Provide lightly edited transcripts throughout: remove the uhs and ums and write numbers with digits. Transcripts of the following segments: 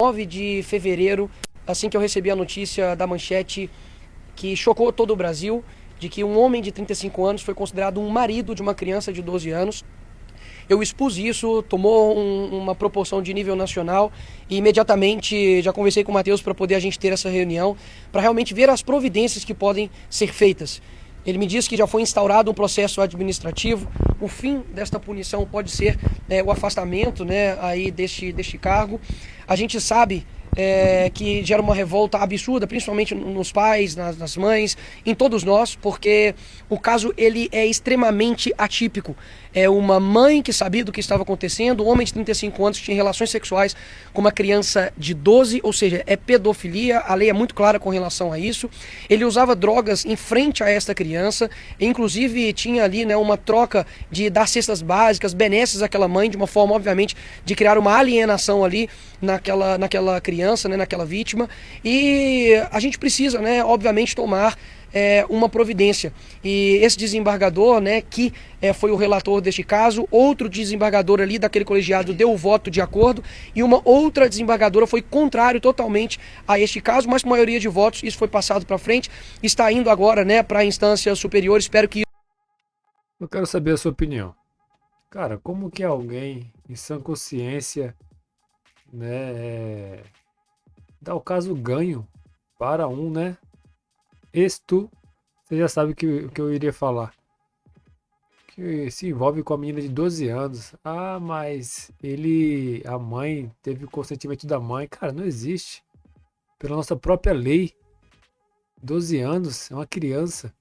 9 de fevereiro, assim que eu recebi a notícia da manchete que chocou todo o Brasil, de que um homem de 35 anos foi considerado um marido de uma criança de 12 anos. Eu expus isso, tomou uma proporção de nível nacional e imediatamente já conversei com o Matheus para poder a gente ter essa reunião, para realmente ver as providências que podem ser feitas. Ele me disse que já foi instaurado um processo administrativo. O fim desta punição pode ser o afastamento, aí deste cargo. A gente sabe que gera uma revolta absurda, principalmente nos pais, nas mães, em todos nós, porque o caso ele é extremamente atípico. É uma mãe que sabia do que estava acontecendo, um homem de 35 anos que tinha relações sexuais com uma criança de 12, ou seja, é pedofilia, a lei é muito clara com relação a isso. Ele usava drogas em frente a esta criança, inclusive tinha ali uma troca de dar cestas básicas, benesses àquela mãe, de uma forma, obviamente, de criar uma alienação ali naquela criança, naquela vítima. E a gente precisa, obviamente, tomar uma providência. E esse desembargador, que foi o relator deste caso, outro desembargador ali daquele colegiado deu o voto de acordo e uma outra desembargadora foi contrário totalmente a este caso, mas com maioria de votos isso foi passado para frente, está indo agora para a instância superior. Espero que... Eu quero saber a sua opinião. Cara, como que alguém em sã consciência, dá o caso ganho para você já sabe o que eu iria falar. Que se envolve com a menina de 12 anos. Ah, mas a mãe, teve o consentimento da mãe. Cara, não existe. Pela nossa própria lei, 12 anos é uma criança.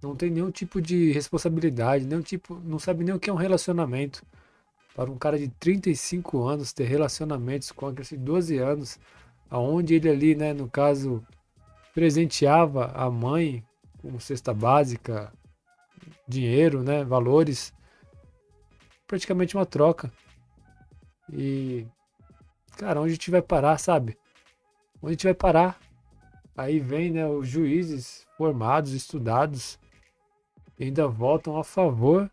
Não tem nenhum tipo de responsabilidade, não sabe nem o que é um relacionamento. Para um cara de 35 anos ter relacionamentos com uma criança de 12 anos, aonde ele ali, no caso, presenteava a mãe com cesta básica, dinheiro, valores, praticamente uma troca. E, cara, onde a gente vai parar, sabe? Onde a gente vai parar? Aí vem, os juízes formados, estudados, e ainda votam a favor,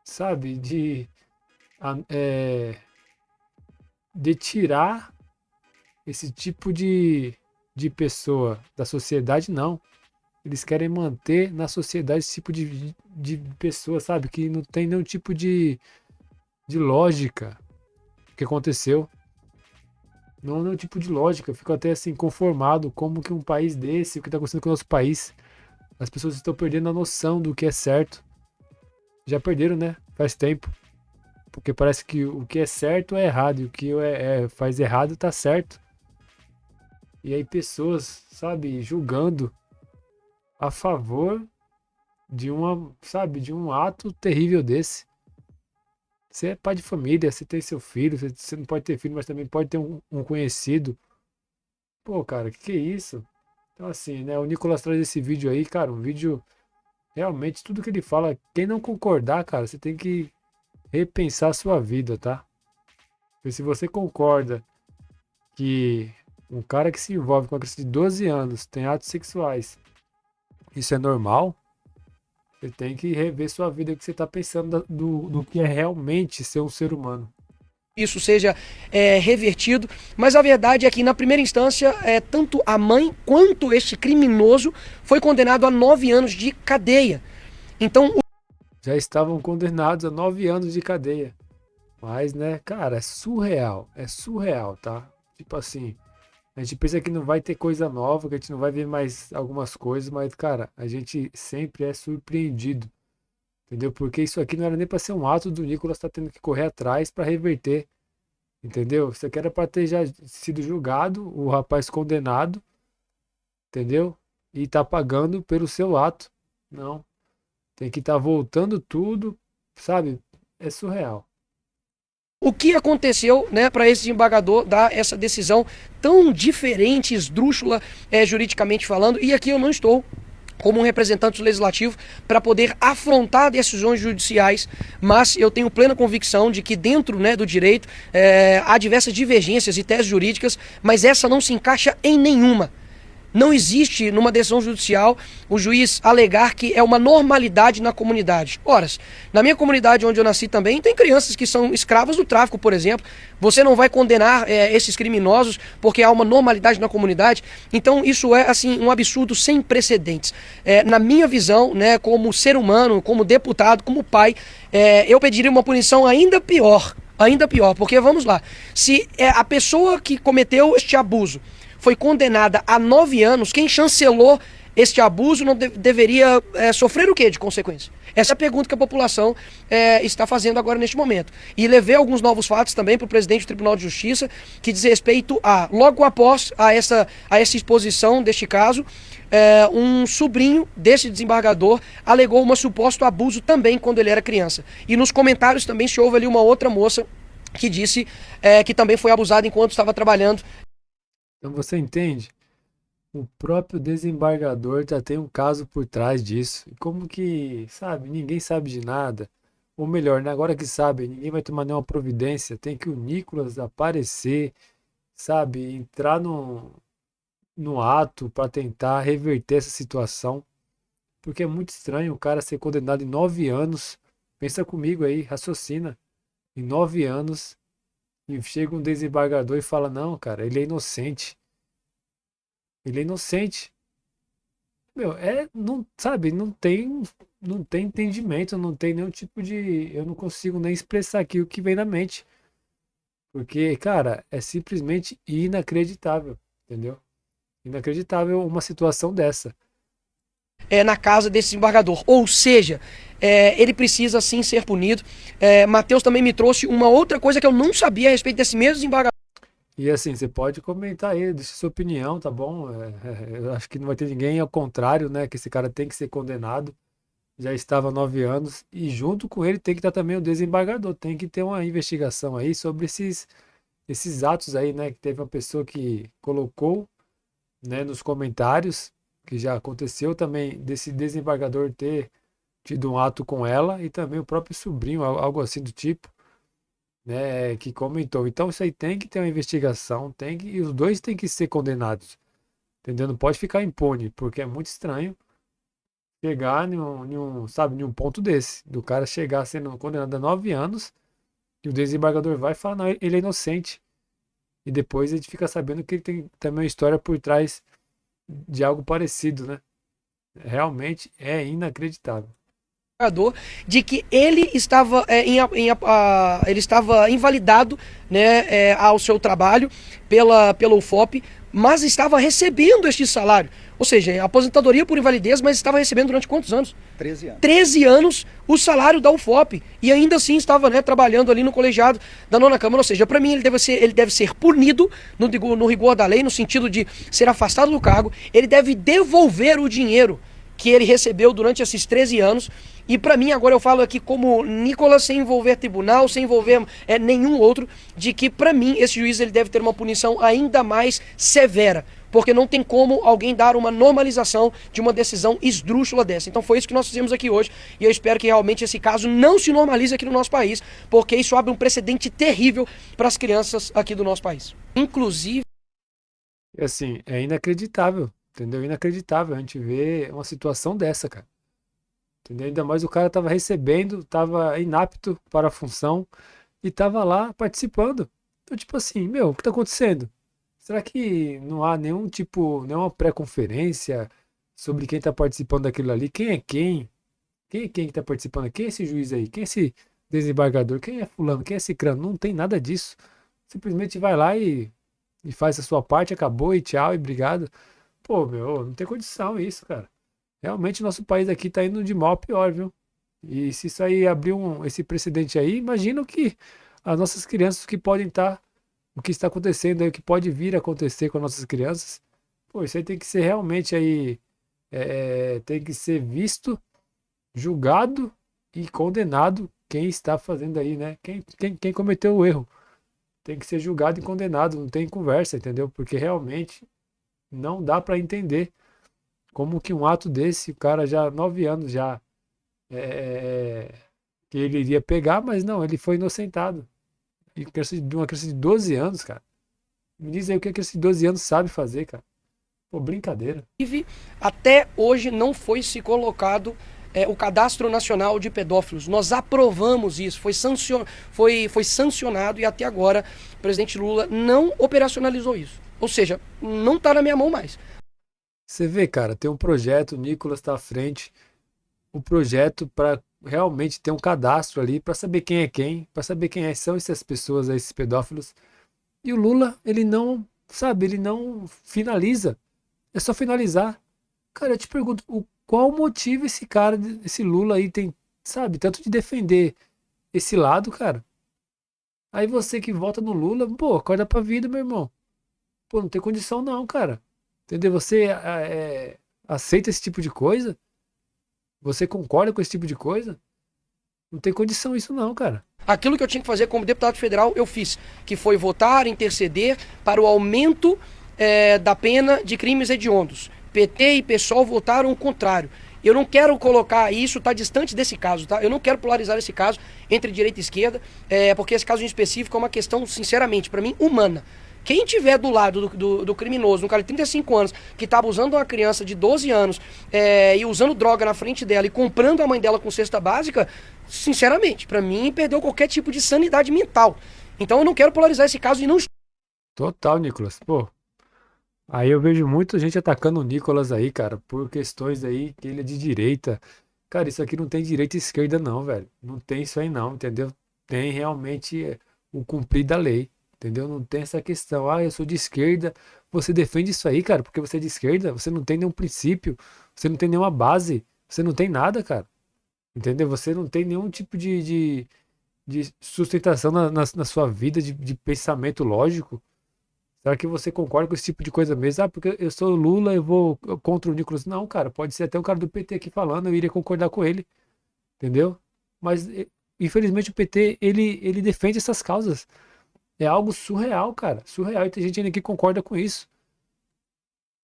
sabe, de tirar esse tipo de pessoa da sociedade. Não. Eles querem manter na sociedade esse tipo de pessoa, sabe? Que não tem nenhum tipo de lógica o que aconteceu. Não é nenhum tipo de lógica. Eu fico até assim conformado como que um país desse, o que está acontecendo com o nosso país, as pessoas estão perdendo a noção do que é certo. Já perderam, faz tempo. Porque parece que o que é certo é errado e o que faz errado tá certo. E aí pessoas, sabe, julgando a favor de um ato terrível desse. Você é pai de família, você tem seu filho, você não pode ter filho, mas também pode ter um conhecido. Pô, cara, que é isso? Então assim, o Nicolas traz esse vídeo aí, cara, um vídeo realmente, tudo que ele fala, quem não concordar, cara, você tem que repensar a sua vida, tá? Porque se você concorda que um cara que se envolve com uma criança de 12 anos tem atos sexuais, isso é normal, você tem que rever sua vida, o que você está pensando do que é realmente ser um ser humano. Isso seja revertido, mas a verdade é que na primeira instância tanto a mãe quanto este criminoso foi condenado a 9 anos de cadeia. Então já estavam condenados a 9 anos de cadeia, mas cara, é surreal, tá? Tipo assim, a gente pensa que não vai ter coisa nova, que a gente não vai ver mais algumas coisas, mas cara, a gente sempre é surpreendido. Entendeu? Porque isso aqui não era nem para ser um ato do Nicolas tá tendo que correr atrás para reverter. Entendeu? Isso aqui era para ter já sido julgado, o rapaz condenado, entendeu? E tá pagando pelo seu ato. Não. Tem que estar voltando tudo, sabe? É surreal. O que aconteceu, para esse desembargador dar essa decisão tão diferente, esdrúxula, juridicamente falando? E aqui eu não estou como um representante legislativo para poder afrontar decisões judiciais, mas eu tenho plena convicção de que dentro do direito há diversas divergências e teses jurídicas, mas essa não se encaixa em nenhuma. Não existe numa decisão judicial o juiz alegar que é uma normalidade na comunidade. Ora, na minha comunidade onde eu nasci também tem crianças que são escravas do tráfico, por exemplo. Você não vai condenar esses criminosos porque há uma normalidade na comunidade. Então isso é assim um absurdo sem precedentes. Na minha visão, né, como ser humano, como deputado, como pai, eu pediria uma punição ainda pior. Ainda pior, porque vamos lá. Se a pessoa que cometeu este abuso foi condenada a 9 anos, quem chancelou este abuso não deveria sofrer o quê de consequência? Essa é a pergunta que a população está fazendo agora neste momento. E levei alguns novos fatos também para o presidente do Tribunal de Justiça, que diz respeito a, logo após essa exposição deste caso, um sobrinho desse desembargador alegou um suposto abuso também quando ele era criança. E nos comentários também se houve ali uma outra moça que disse que também foi abusada enquanto estava trabalhando. Então você entende? O próprio desembargador já tem um caso por trás disso. E como que, sabe, ninguém sabe de nada. Ou melhor, né, agora que sabe, ninguém vai tomar nenhuma providência. Tem que o Nicolas aparecer, sabe, entrar no ato para tentar reverter essa situação. Porque é muito estranho o cara ser condenado em 9 anos. Pensa comigo aí, raciocina. Em 9 anos, e chega um desembargador e fala: não, cara, ele é inocente. Ele é inocente. Meu, não, sabe, não tem entendimento, não tem nenhum tipo de, eu não consigo nem expressar aqui o que vem na mente, porque, cara, é simplesmente inacreditável, entendeu? Inacreditável uma situação dessa. Na casa desse desembargador. Ou seja, ele precisa sim ser punido. Matheus também me trouxe uma outra coisa que eu não sabia a respeito desse mesmo desembargador. E assim, você pode comentar aí, deixa sua opinião, tá bom? Eu acho que não vai ter ninguém ao contrário, né? Que esse cara tem que ser condenado. Já estava há 9 anos. E junto com ele tem que estar também o desembargador. Tem que ter uma investigação aí sobre esses atos aí, né? Que teve uma pessoa que colocou, né, nos comentários, que já aconteceu também desse desembargador ter tido um ato com ela e também o próprio sobrinho, algo assim do tipo, né, que comentou. Então isso aí tem que ter uma investigação, e os dois têm que ser condenados, entendeu? Não pode ficar impune, porque é muito estranho chegar sabe, em um ponto desse, do cara chegar sendo condenado a 9 anos e o desembargador vai falar: não, ele é inocente. E depois a gente fica sabendo que ele tem também uma história por trás de algo parecido, né? Realmente é inacreditável. De que ele estava, ele estava invalidado, né, ao seu trabalho pela UFOP, mas estava recebendo este salário. Ou seja, aposentadoria por invalidez, mas estava recebendo durante quantos anos? 13 anos. 13 anos o salário da UFOP. E ainda assim estava, né, trabalhando ali no colegiado da nona Câmara. Ou seja, para mim ele deve ser punido no rigor da lei, no sentido de ser afastado do cargo. Ele deve devolver o dinheiro que ele recebeu durante esses 13 anos. E para mim, agora eu falo aqui como Nicolas, sem envolver tribunal, sem envolver nenhum outro, de que para mim esse juiz ele deve ter uma punição ainda mais severa. Porque não tem como alguém dar uma normalização de uma decisão esdrúxula dessa. Então foi isso que nós fizemos aqui hoje. E eu espero que realmente esse caso não se normalize aqui no nosso país, porque isso abre um precedente terrível para as crianças aqui do nosso país. Inclusive... E assim, é inacreditável, entendeu? Inacreditável a gente ver uma situação dessa, cara. Entendeu? Ainda mais o cara tava recebendo, tava inapto para a função e tava lá participando. Então, tipo assim, meu, o que tá acontecendo? Será que não há nenhum tipo, nenhuma pré-conferência sobre quem tá participando daquilo ali? Quem é quem? Quem é quem que tá participando? Quem é esse juiz aí? Quem é esse desembargador? Quem é fulano? Quem é esse crânio? Não tem nada disso. Simplesmente vai lá e faz a sua parte, acabou e tchau e obrigado. Pô, meu, não tem condição isso, cara. Realmente nosso país aqui tá indo de mal a pior, viu? E se isso aí abrir esse precedente aí, imagina o que as nossas crianças que podem estar, o que está acontecendo aí, o que pode vir a acontecer com as nossas crianças. Pô, isso aí tem que ser realmente aí, tem que ser visto, julgado e condenado quem está fazendo aí, né? Quem cometeu o erro. Tem que ser julgado e condenado, não tem conversa, entendeu? Porque realmente não dá para entender como que um ato desse, o cara já 9 anos já que ele iria pegar, mas não, ele foi inocentado. E uma criança de 12 anos, cara. Me diz aí o que a criança de 12 anos sabe fazer, cara. Pô, brincadeira. Até hoje não foi se colocado o Cadastro Nacional de Pedófilos. Nós aprovamos isso, foi sancionado e até agora o presidente Lula não operacionalizou isso. Ou seja, não está na minha mão mais. Você vê, cara, tem um projeto, o Nicolas tá à frente, o projeto para realmente ter um cadastro ali, para saber quem, para saber são essas pessoas, esses pedófilos. E o Lula, ele não, sabe, ele não finaliza. É só finalizar. Cara, eu te pergunto, qual motivo esse cara, esse Lula aí tem, sabe, tanto de defender esse lado, cara? Aí você que vota no Lula, pô, acorda pra vida, meu irmão. Pô, não tem condição não, cara. Entendeu? Você aceita esse tipo de coisa? Você concorda com esse tipo de coisa? Não tem condição isso não, cara. Aquilo que eu tinha que fazer como deputado federal, eu fiz, que foi votar, interceder para o aumento da pena de crimes hediondos. PT e PSOL votaram o contrário. Eu não quero colocar isso, está distante desse caso, tá? Eu não quero polarizar esse caso entre direita e esquerda, porque esse caso em específico é uma questão, sinceramente, para mim, humana. Quem tiver do lado do criminoso, um cara de 35 anos, que está abusando de uma criança de 12 anos e usando droga na frente dela e comprando a mãe dela com cesta básica, sinceramente, para mim, perdeu qualquer tipo de sanidade mental. Então eu não quero polarizar esse caso e não. Total, Nicolas. Pô, aí eu vejo muita gente atacando o Nicolas aí, cara, por questões aí que ele é de direita. Cara, isso aqui não tem direita e esquerda não, velho. Não tem isso aí não, entendeu? Tem realmente o cumprir da lei, entendeu? Não tem essa questão, eu sou de esquerda, você defende isso aí, cara, porque você é de esquerda, você não tem nenhum princípio, você não tem nenhuma base, você não tem nada, cara. Entendeu? Você não tem nenhum tipo de sustentação na sua vida, de pensamento lógico. Será que você concorda com esse tipo de coisa mesmo? Ah, porque eu sou Lula, eu vou contra o Nicolas. Não, cara, pode ser até um cara do PT aqui falando, eu iria concordar com ele, entendeu? Mas, infelizmente, o PT, ele defende essas causas. É algo surreal, cara. Surreal. E tem gente ainda que concorda com isso.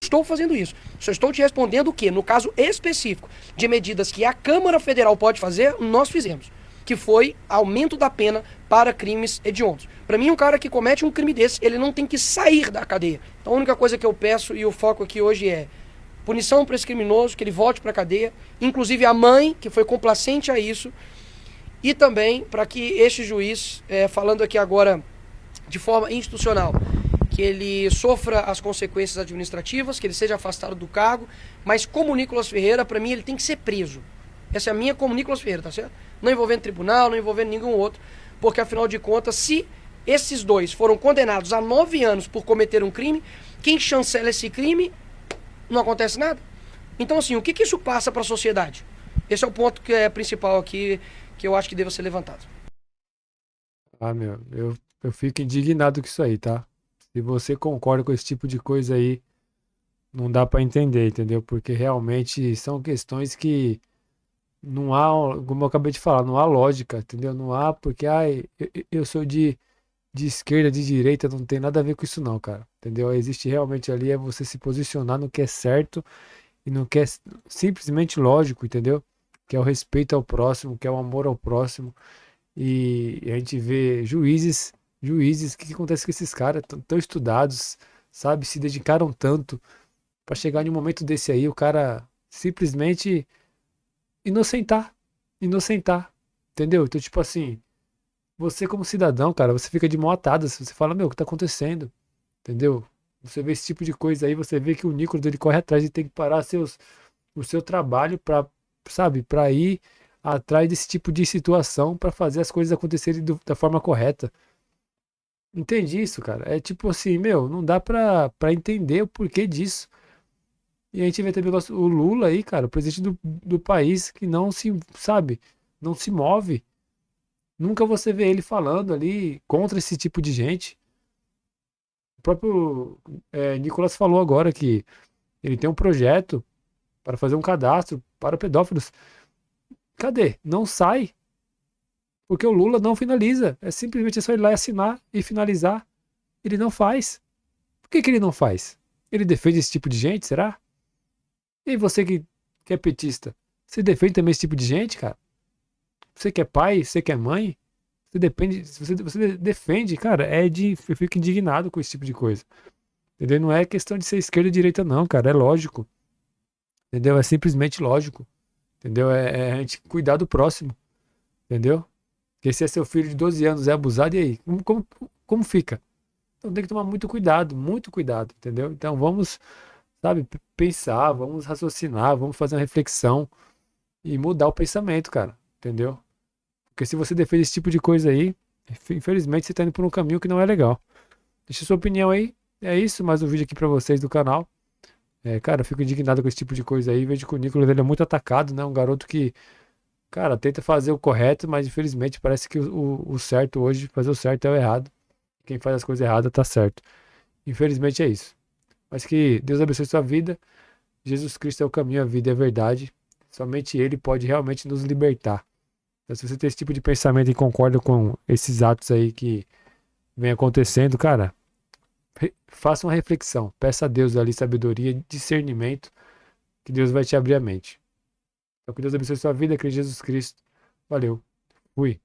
Estou fazendo isso. Só estou te respondendo o que, no caso específico de medidas que a Câmara Federal pode fazer, nós fizemos. Que foi aumento da pena para crimes hediondos. Para mim, um cara que comete um crime desse, ele não tem que sair da cadeia. Então, a única coisa que eu peço e o foco aqui hoje é punição para esse criminoso, que ele volte para a cadeia, inclusive a mãe, que foi complacente a isso, e também para que este juiz, falando aqui agora de forma institucional, que ele sofra as consequências administrativas, que ele seja afastado do cargo, mas como Nicolas Ferreira, para mim, ele tem que ser preso. Essa é a minha como Nicolas Ferreira, tá certo? Não envolvendo tribunal, não envolvendo nenhum outro, porque afinal de contas, se esses dois foram condenados a 9 anos por cometer um crime, quem chancela esse crime, não acontece nada. Então, assim, o que isso passa para a sociedade? Esse é o ponto que é principal aqui, que eu acho que deva ser levantado. Ah, meu, eu fico indignado com isso aí, tá? Se você concorda com esse tipo de coisa aí, não dá pra entender, entendeu? Porque realmente são questões que não há, como eu acabei de falar, não há lógica, entendeu? Não há, porque eu sou de esquerda, de direita, não tem nada a ver com isso não, cara. Entendeu? Existe realmente ali é você se posicionar no que é certo e no que é simplesmente lógico, entendeu? Que é o respeito ao próximo, que é o amor ao próximo. E a gente vê juízes, o que acontece com esses caras? Tão estudados, sabe? Se dedicaram tanto pra chegar em um momento desse aí, o cara simplesmente inocentar, inocentar, entendeu? Então, tipo assim, você como cidadão, cara, você fica de mão atada, você fala, meu, o que tá acontecendo? Entendeu? Você vê esse tipo de coisa aí, você vê que o Nicolas, ele corre atrás e tem que parar o seu trabalho pra, sabe, pra ir atrás desse tipo de situação pra fazer as coisas acontecerem da forma correta. Entendi isso, cara. É tipo assim, meu, não dá pra entender o porquê disso. E a gente vê também o Lula aí, cara, o presidente do país que não se, sabe, não se move. Nunca você vê ele falando ali contra esse tipo de gente. O próprio Nicolas falou agora que ele tem um projeto para fazer um cadastro para pedófilos. Cadê? Não sai. Porque o Lula não finaliza. É simplesmente só ir lá e assinar e finalizar. Ele não faz. Por que ele não faz? Ele defende esse tipo de gente, será? E você que é petista, você defende também esse tipo de gente, cara? Você que é pai, você que é mãe, você defende, cara, eu fico indignado com esse tipo de coisa. Entendeu? Não é questão de ser esquerda ou direita, não, cara. É lógico. Entendeu? É simplesmente lógico. Entendeu? É a gente cuidar do próximo. Entendeu? Porque se é seu filho de 12 anos é abusado, e aí? Como fica? Então tem que tomar muito cuidado, entendeu? Então vamos, sabe, pensar, vamos raciocinar, vamos fazer uma reflexão e mudar o pensamento, cara. Entendeu? Porque se você defende esse tipo de coisa aí, infelizmente você tá indo por um caminho que não é legal. Deixa sua opinião aí. É isso, mais um vídeo aqui pra vocês do canal. Cara, eu fico indignado com esse tipo de coisa aí. Vejo que o Nicolas ele é muito atacado, né? Um garoto que, cara, tenta fazer o correto, mas infelizmente parece que o certo hoje, fazer o certo é o errado. Quem faz as coisas erradas tá certo. Infelizmente é isso. Mas que Deus abençoe sua vida. Jesus Cristo é o caminho, a vida e a verdade. Somente Ele pode realmente nos libertar. Então, se você tem esse tipo de pensamento e concorda com esses atos aí que vem acontecendo, cara, faça uma reflexão. Peça a Deus ali sabedoria, discernimento, que Deus vai te abrir a mente. Então, que Deus abençoe sua vida, que Jesus Cristo. Valeu. Fui.